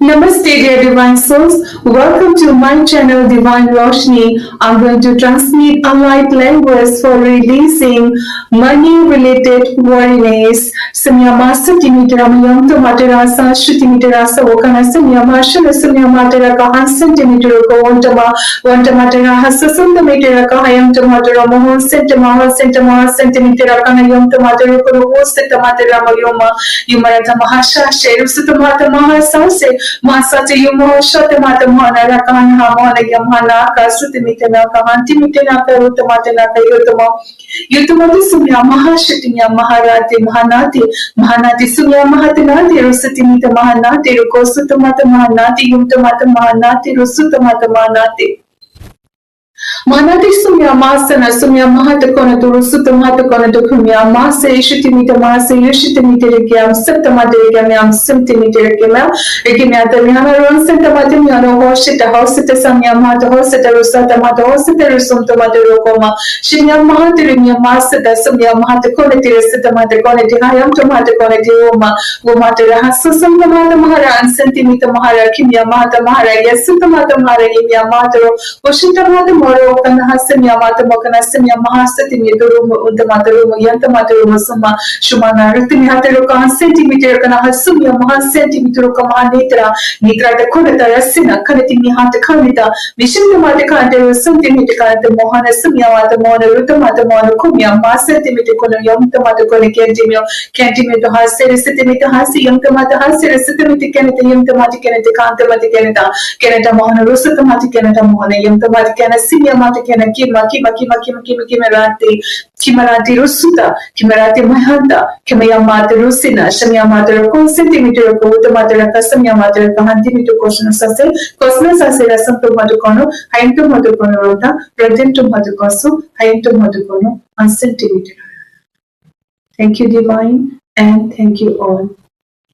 Namaste, dear divine souls. Welcome to my channel, Divine Roshni. I'm going to transmit a light language for releasing money-related worries. Samyamasa Timitaram Tomaterasa Shutimitarasa Wokanasa Yamasha Samyamatera Kahan Centimeter Wantama Wantamatera Hasasunda Meteraka Hayam Tomatera Mohon Centama Centimeter Kanayam Tomatero Setamatera Mayoma Yumarata Mahasha Sheru Sutamata Mahasa Masate yumo shote mata mona rakan hamona yamana kasuti mitena kahanti mitena karuta matena kayutamo yutumo sumya mahashitinya maharati mahanati sumya mahatinati rusati mita mahanati rukosuta mata mahanati yumta mata mahanati rusuta mata mahanati Manati sumya masana sumya mahatakona to rusuta mahatakona to kumya masa ishitimita masa yushitimita septamaterikyam symptomaterikyam ekimyatamiana ron sentamatimiano hoshita hosita samya mahata hosita rusata mahata hosita rusumta materokoma shinya mahatirimya masata sumya mahatakona tirisita mahatakona tihayam to mahatakona tioma gomatera hasasumta mahata mahara ansentimita mahara kimya mahata mahara yasita mahata mahara yimya mahataro hoshita mahata moro Kanahasam Yamata Mokanasam Yamahasati Miduru Udamataru Yanta Mataru Suma Shumana Rutimihatero centimeter Kanahasum Yamaha centimeter Kamanitra Nitra the Kunata Rasina Kanatimi Hata Kanita Mishim Matakanta centimeter the Mohana Sumyamata Mona Rutamata Mona Kumya Masentimeter Yamta Matakona Cantimito Haseri Sitimita Hasi Yamtamata Haseri Sitimita Kanata Yamtamati Kanata Kantamati Kanata Mohana Rusatamati Kanata Mohana Yamtamati Kanasiya Matakena Kimarati Rusuta, Kimarati Mahanta, Kimayamata Rusina, Shamyamata centimeter of Utamata Kasamyamata Kahantimi to Kosana Sase, Kosna Sasera Santo Matukono, Hainto Matukono Rota, Rajento Matukoso, Hainto Matukono, and centimeter. Thank you, Divine, and thank you all.